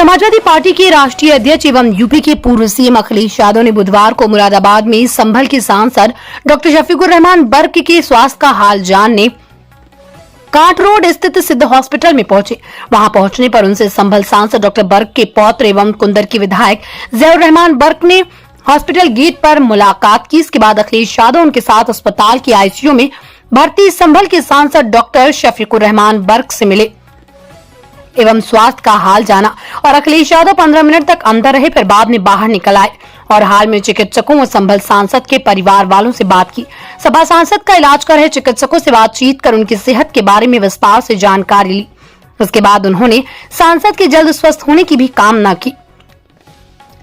Samajwadi party के राष्ट्रीय अध्यक्ष एवं यूपी के पूर्व सीएम अखिलेश यादव ने बुधवार को मुरादाबाद में संभल के सांसद डॉक्टर शफीकुर रहमान बर्क के स्वास्थ्य का हाल जानने कांट रोड स्थित सिद्ध हॉस्पिटल में पहुंचे। वहां पहुंचने पर उनसे संभल सांसद डॉक्टर बर्क के पौत्र एवं कुंदर के विधायक जैउर रहमान बर्क ने हॉस्पिटल गेट पर मुलाकात की। इसके बाद अखिलेश यादव उनके साथ अस्पताल की आईसीयू में भर्ती संभल के सांसद डॉक्टर शफीकुर रहमान बर्क से मिले एवं स्वास्थ्य का हाल जाना और अखिलेश यादव 15 मिनट तक अंदर रहे, फिर बाद में बाहर निकल आए और हाल में चिकित्सकों व संभल सांसद के परिवार वालों से बात की। सभा सांसद का इलाज कर रहे चिकित्सकों से बातचीत कर उनकी सेहत के बारे में विस्तार से जानकारी ली। उसके बाद उन्होंने सांसद के जल्द स्वस्थ होने की भी कामना की।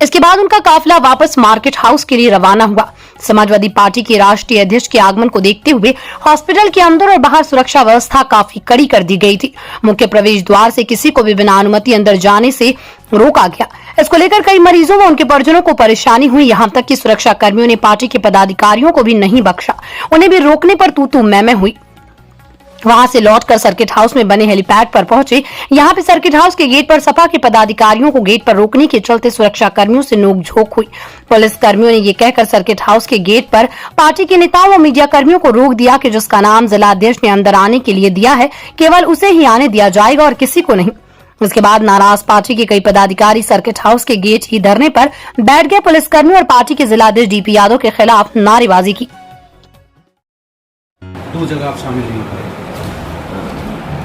इसके बाद उनका काफिला वापस मार्केट हाउस के लिए रवाना हुआ। समाजवादी पार्टी के राष्ट्रीय अध्यक्ष के आगमन को देखते हुए हॉस्पिटल के अंदर और बाहर सुरक्षा व्यवस्था काफी कड़ी कर दी गई थी। मुख्य प्रवेश द्वार से किसी को भी बिना अनुमति अंदर जाने से रोका गया। इसको लेकर कई मरीजों व उनके परिजनों को परेशानी हुई। यहाँ तक कि सुरक्षा कर्मियों ने पार्टी के पदाधिकारियों को भी नहीं बख्शा, उन्हें भी रोकने पर तू मैं हुई। वहां से लौटकर सर्किट हाउस में बने हेलीपैड पर पहुंचे। यहाँ पे सर्किट हाउस के गेट पर सपा के पदाधिकारियों को गेट पर रोकने के चलते सुरक्षा कर्मियों से नोकझोंक हुई। पुलिस कर्मियों ने ये कहकर सर्किट हाउस के गेट पर पार्टी के नेताओं व मीडिया कर्मियों को रोक दिया कि जिसका नाम जिला अध्यक्ष ने अंदर आने के लिए दिया है केवल उसे ही आने दिया जाएगा और किसी को नहीं। इसके बाद नाराज पार्टी के कई पदाधिकारी सर्किट हाउस के गेट ही धरने पर बैठ गए। पुलिस कर्मियों और पार्टी के जिला अध्यक्ष डीपी यादव के खिलाफ नारेबाजी की। 2 जगह आप शामिल नहीं हुए,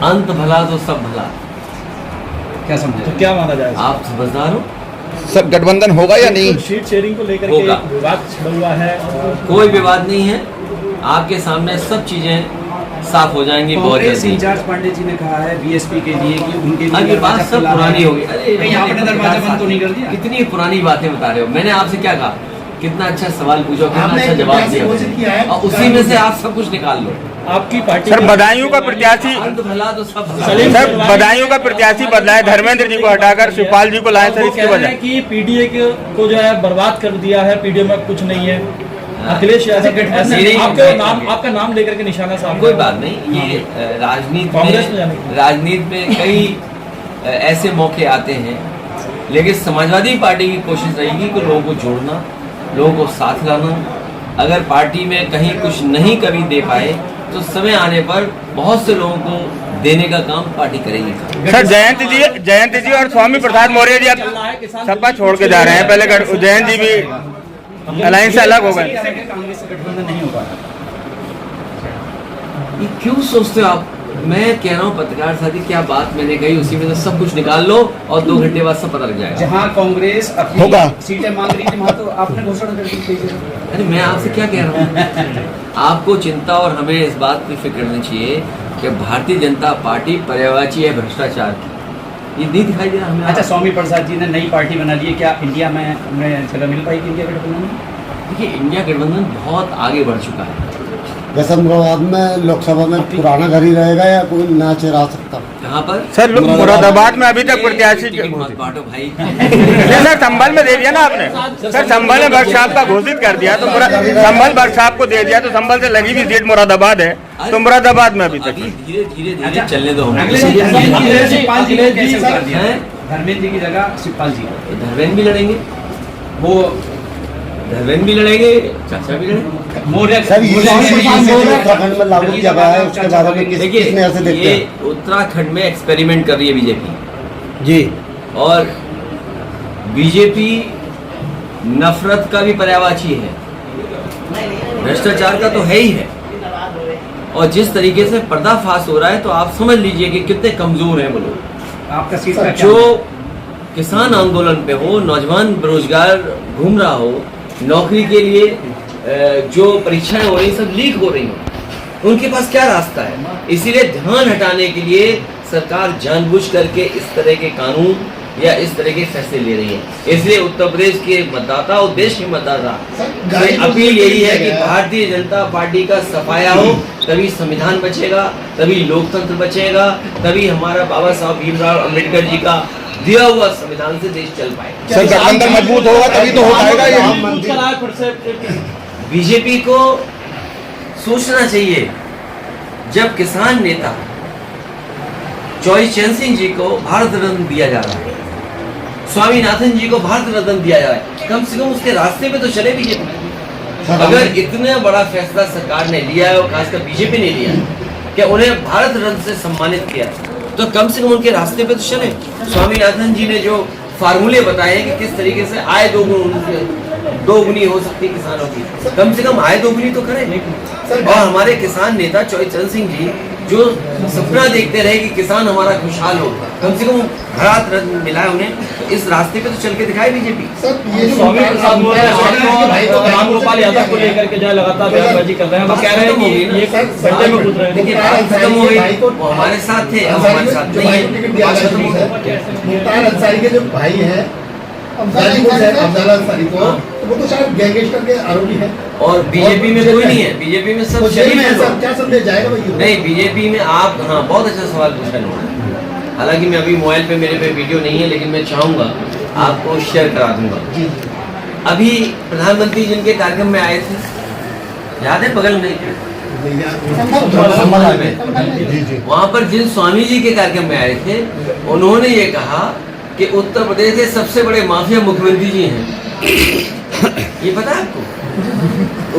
अंत भला तो सब भला, क्या समझे? तो क्या माना जाए? आप समझदार हो? सर गठबंधन होगा या नहीं? सीट शेयरिंग को लेकर होगा। के विवाद छिड़ा हुआ है। कोई विवाद नहीं है, आपके सामने सब चीजें साफ हो जाएंगी बहुत कांग्रेस जल्दी। इंचार्ज पांडे जी ने कहा है बीएसपी के लिए कि उनके लिए अरे बात सब पुरानी हो गई। कहीं आपने दरवाजा बंद तो नहीं कर दिया? कितनी पुरानी बातें बता रहे हो। मैंने आपसे क्या कहा, कितना अच्छा सवाल पूछो, कितना अच्छा जवाब दिया और उसी में से आप सब कुछ निकाल लो। आपकी पार्टी सर बदायूं का प्रत्याशी अंत भला तो सब भला। सर बदायूं का प्रत्याशी बदला है, धर्मेंद्र जी को हटाकर शिवपाल जी को लाए सर, इसकी वजह कि पीडीए को जो है बर्बाद कर दिया है, पीडीए में कुछ नहीं है। अखिलेश यादव आपका नाम लेकर के निशाना साफ। कोई बात नहीं, ये राजनीति में कई ऐसे मौके आते हैं, लेकिन समाजवादी पार्टी की कोशिश रहेगी कि लोगों को जोड़ना, लोगों को साथ लाना। अगर पार्टी में कहीं कुछ नहीं कभी दे पाए तो समय आने पर बहुत से लोगों को देने का काम पार्टी करेगी। सर जयंत जी और स्वामी प्रसाद मौर्य जी अब सपा छोड़ के जा रहे हैं। पहले जयंत जी भी अलायंस से अलग हो गए। कांग्रेस से गठबंधन नहीं होगा। ये क्यों सोचते हो आप? मैं कह रहा हूँ पत्रकार साथी, क्या बात मैंने कही उसी में से सब कुछ निकाल लो और 2 घंटे बाद सब पता लग जाएगा। जहां कांग्रेस अपनी सीटें मांग रही थी वहां तो आपने घोषणा कर दी थी। अरे मैं आपसे क्या कह रहा हूँ, आपको चिंता और हमें इस बात की फिक्र करनी चाहिए कि भारतीय जनता पार्टी पर्यायवाची है भ्रष्टाचार की। ये नहीं दिखाई दे रहा हमें? अच्छा, स्वामी प्रसाद जी ने नई पार्टी बना ली है, क्या इंडिया में हमें जगह मिल पाएगी इंडिया गठबंधन में? देखिए, इंडिया गठबंधन बहुत आगे बढ़ चुका है। वैसे मुरादाबाद में लोकसभा में पुराना घर ही रहेगा या कोई नया चेहरा आ सकता? कहाँ पर? सर मुरादाबाद में अभी तक प्रत्याशी बांटो भाई। सर संभल में दे दिया ना आपने। सर संभल ने बर्क साहब का घोषित कर दिया तो संभल बर्क साहब को दे दिया, तो संभल से लगी भी सीट मुरादाबाद है, तो मुरादाबाद में अभी तक धीरे धीरे चलने दो। धर्मेंद्र जी की जगह शिवपाल जी, धर्मेंद्र भी लड़ेंगे, वो धर्मेंद्र भी लड़ेंगे, चाचा भी लड़ेंगे। मौर्य सर उत्तराखंड में लागू किया गया है, उसके बारे में किसने ऐसे देखते हैं? ये उत्तराखंड में एक्सपेरिमेंट कर रही है बीजेपी जी, और बीजेपी नफरत का भी पर्यायवाची है, भ्रष्टाचार का तो है ही है। और जिस तरीके से पर्दाफाश हो रहा है तो आप समझ लीजिए कि कितने कमजोर हैं वो लोग। आपका सीट का जो किसान आंदोलन पे हो, नौजवान बेरोजगार घूम रहा हो, नौकरी के लिए जो परीक्षाएं हो रही सब लीक हो रही हो, उनके पास क्या रास्ता है? इसीलिए ध्यान हटाने के लिए सरकार जानबूझ करके इस तरह के कानून या इस तरह के फैसले ले रही है। इसलिए उत्तर प्रदेश के मतदाता और देश के मतदाता की अपील यही है कि भारतीय जनता पार्टी का सफाया हो, तभी संविधान बचेगा, तभी लोकतंत्र बचेगा, तभी हमारा बाबा साहब भीमराव अम्बेडकर जी का दिया हुआ संविधान से देश चल पाएगा। सर गठबंधन मजबूत होगा तभी तो हो पाएगा ये। बीजेपी को सोचना चाहिए, जब किसान नेता चौधरी चरण सिंह जी को भारत रत्न दिया जा रहा है स्वामीनाथन जी को भारत रत्न दिया जाए, कम से कम उसके रास्ते पे तो चले बीजेपी। अगर इतना बड़ा फैसला सरकार ने लिया है और खासकर बीजेपी ने लिया है कि उन्हें भारत रत्न से सम्मानित किया है, तो कम से कम उनके रास्ते पे तो चले। स्वामीनाथन जी ने जो फार्मूले बताए हैं कि किस तरीके से आय दोगुनी हो सकती है किसानों की, कम से कम आय दोगुनी तो करें। और हमारे किसान नेता चौधरी चरण सिंह जी जो सपना देखते रहे कि किसान हमारा खुशहाल हो, कम से कम भारत रत्न मिला है उन्हें, तो इस रास्ते पे तो चल के दिखाए बीजेपी। स्वामी प्रसाद राम गोपाल यादव को लेकर के जो है लगातार बयानबाजी कर रहे हैं, वो कह रहे हैं कि ये घंटे में कूद रहे हैं। देखिए बात खत्म हो गई, वो हमारे साथ थे, अब हमारे साथ नहीं है, बात खत्म हो गई। मुख्तार अंसारी के जो भाई हैं अफजल अंसारी को, वो तो शायद गैंगस्टर के आरोपी हैं। और बीजेपी में कोई नहीं है, बीजेपी में सब शरीफ हैं लोग। क्या संदेश जाएगा भाई? नहीं, बीजेपी में आप, हाँ बहुत अच्छा सवाल पूछा इन्होंने। हालांकि मैं अभी मोबाइल पे मेरे पे वीडियो नहीं है, लेकिन मैं चाहूँगा आपको शेयर करा दूंगा। अभी प्रधानमंत्री जिनके कार्यक्रम में आए थे, याद है, बगल में वहाँ पर जिन स्वामी जी के कार्यक्रम में आए थे, उन्होंने ये कहा कि उत्तर प्रदेश के सबसे बड़े माफिया मुख्यमंत्री जी हैं। ये पता है आपको?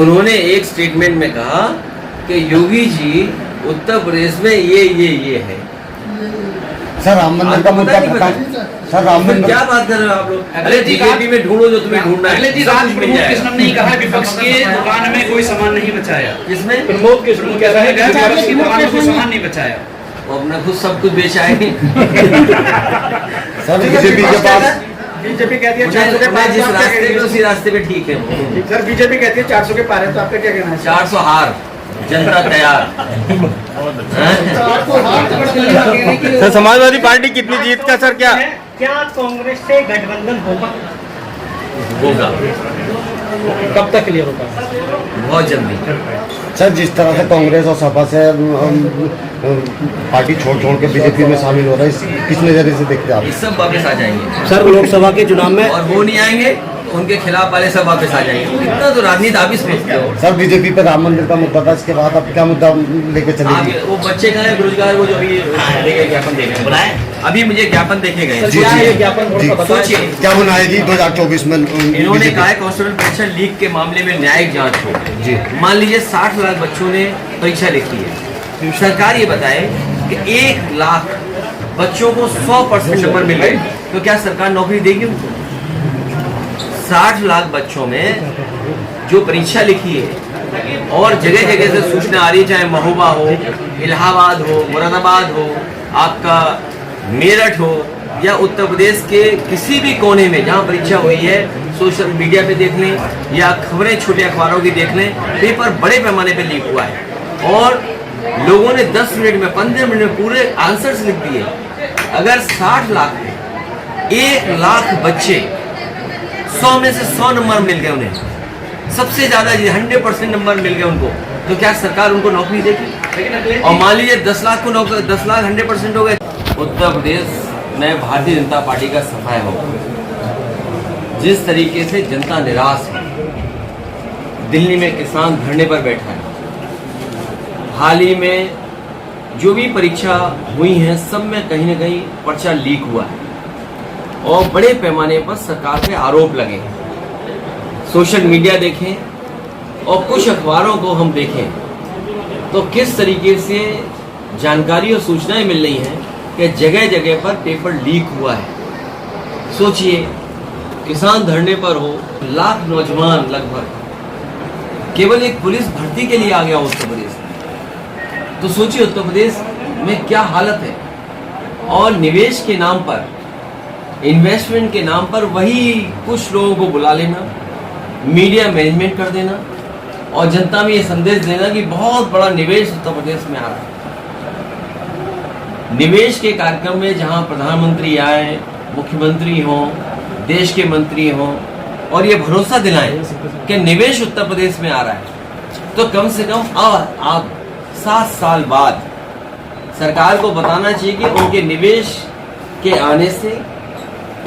उन्होंने एक स्टेटमेंट में कहा कि योगी जी उत्तर प्रदेश में ये है। सर राम मंदिर का मुद्दा पता सर राम फिर मंदिर क्या बात कर रहे हो आप लोग? अरे बीजेपी में ढूंढो जो तुम्हें ढूंढना है, अगले जी सब राज कुछ मिल प्रमुख जाएगा। कृष्णन ने कहा विपक्ष के दुकान में कोई सामान नहीं बचाया। किसमें? प्रमोद कृष्ण कह रहे हैं कि विपक्ष की दुकान में कोई सामान नहीं बचाया। वो अपना खुद सब कुछ बेचा है। सर बीजेपी के पास बीजेपी कहती है मैं जिस रास्ते पे उसी रास्ते पे ठीक है वो। सर बीजेपी कहती है 400 के पार है, तो आपका क्या कहना है? 400 हार, जनता तैयार। सर समाजवादी पार्टी कितनी जीत का सर क्या क्या कांग्रेस से गठबंधन होगा? कब तक क्लियर होगा? बहुत जल्दी। सर जिस तरह से कांग्रेस और सपा से पार्टी छोड़ के बीजेपी में शामिल हो रहा है, किस नजरिए से देखते हैं आप? ये सब वापस आ जाएंगे सर लोकसभा के चुनाव में और वो नहीं आएंगे, उनके खिलाफ वाले सब वापस आ जाएंगे। इतना तो राजनीति आप ही समझते हो। सर बीजेपी पे राम मंदिर का मुद्दा था, इसके बाद अब क्या मुद्दा लेके चलेगी? वो बच्चे कहाँ हैं बेरोजगार, वो जो अभी देखे ज्ञापन देखे बुलाए, अभी मुझे ज्ञापन देखे गए। क्या है ये ज्ञापन? जी, सोचिए क्या बनाएगी 2024 में? इन्होंने कहा है कांस्टेबल परीक्षा लीक के मामले में न्यायिक जांच हो। जी। मान लीजिए 60 लाख बच्चों ने परीक्षा लिखी है, सरकार ये बताए कि 1 लाख बच्चों को 100% नंबर मिल गए, तो क्या सरकार नौकरी देगी उनको? 60 लाख बच्चों में जो परीक्षा लिखी है और जगह जगह से सूचना आ रही है, चाहे महोबा हो, इलाहाबाद हो, मुरादाबाद हो, आपका मेरठ हो, या उत्तर प्रदेश के किसी भी कोने में जहां परीक्षा हुई है, सोशल मीडिया पे देख लें या खबरें छोटे अखबारों की देख लें, पेपर बड़े पैमाने पे लीक हुआ है और लोगों ने 10 मिनट में 15 मिनट में पूरे आंसर्स लिख दिए। अगर 60 लाख में 1 लाख बच्चे 100 में से 100 नंबर मिल गए उन्हें, सबसे ज्यादा 100% नंबर मिल गए उनको, तो क्या सरकार उनको नौकरी देगी? और मान लीजिए 10 लाख को नौकरी, 10 लाख 100% हो गए, उत्तर प्रदेश में भारतीय जनता पार्टी का सफाया होगा। जिस तरीके से जनता निराश है, दिल्ली में किसान धरने पर बैठा है, हाल ही में जो भी परीक्षा हुई है सब में कहीं ना कहीं पर्चा लीक हुआ है और बड़े पैमाने पर सरकार पे आरोप लगे हैं। सोशल मीडिया देखें और कुछ अखबारों को हम देखें तो किस तरीके से जानकारी और सूचनाएं मिल रही हैं कि जगह जगह पर पेपर लीक हुआ है। सोचिए, किसान धरने पर हो, लाख नौजवान लगभग केवल एक पुलिस भर्ती के लिए आ गया उत्तर प्रदेश में, तो सोचिए उत्तर प्रदेश में क्या हालत है। और निवेश के नाम पर, इन्वेस्टमेंट के नाम पर वही कुछ लोगों को बुला लेना, मीडिया मैनेजमेंट कर देना और जनता में ये संदेश देना कि बहुत बड़ा निवेश उत्तर प्रदेश में आ रहा है। निवेश के कार्यक्रम में जहां प्रधानमंत्री आए, मुख्यमंत्री हों, देश के मंत्री हों और ये भरोसा दिलाएं कि निवेश उत्तर प्रदेश में आ रहा है, तो कम से कम अब 7 साल बाद सरकार को बताना चाहिए कि उनके निवेश के आने से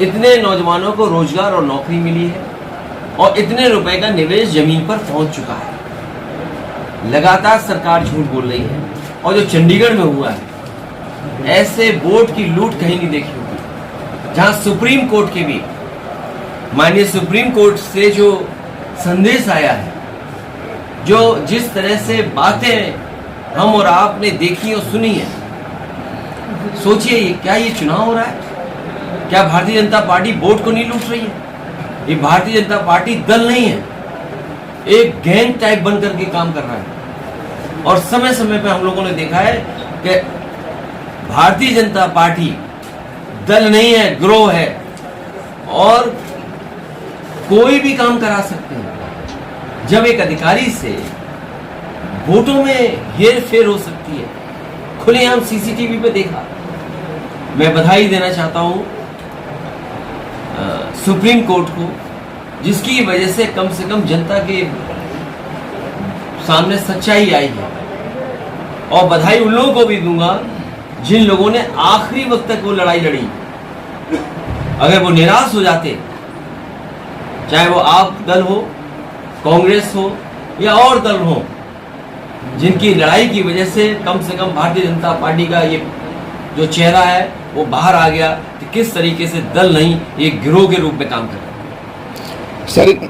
इतने नौजवानों को रोजगार और नौकरी मिली है और इतने रुपए का निवेश जमीन पर पहुंच चुका है। लगातार सरकार झूठ बोल रही है और जो चंडीगढ़ में हुआ है, ऐसे बोर्ड की लूट कहीं नहीं देखी होगी। जहां सुप्रीम कोर्ट के भी माननीय सुप्रीम कोर्ट से जो संदेश आया है, जो जिस तरह से बातें हम और आपने देखी और सुनी है, सोचिए क्या ये चुनाव हो रहा है? क्या भारतीय जनता पार्टी वोट को नहीं लूट रही है? ये भारतीय जनता पार्टी दल नहीं है, एक गैंग टाइप बन करके काम कर रहा है। और समय समय पे हम लोगों ने देखा है कि भारतीय जनता पार्टी दल नहीं है, गिरोह है, और कोई भी काम करा सकते हैं। जब एक अधिकारी से वोटों में हेर फेर हो सकती है, खुलेआम सीसीटीवी पे देखा। मैं बधाई देना चाहता हूं सुप्रीम कोर्ट को, जिसकी वजह से कम जनता के सामने सच्चाई आई है। और बधाई उन लोगों को भी दूंगा जिन लोगों ने आखिरी वक्त तक वो लड़ाई लड़ी। अगर वो निराश हो जाते, चाहे वो आप दल हो, कांग्रेस हो या और दल हो, जिनकी लड़ाई की वजह से कम भारतीय जनता पार्टी का ये जो चेहरा है वो बाहर आ गया कि किस तरीके से दल नहीं, एक गिरोह के रूप में काम कर रहा है। सर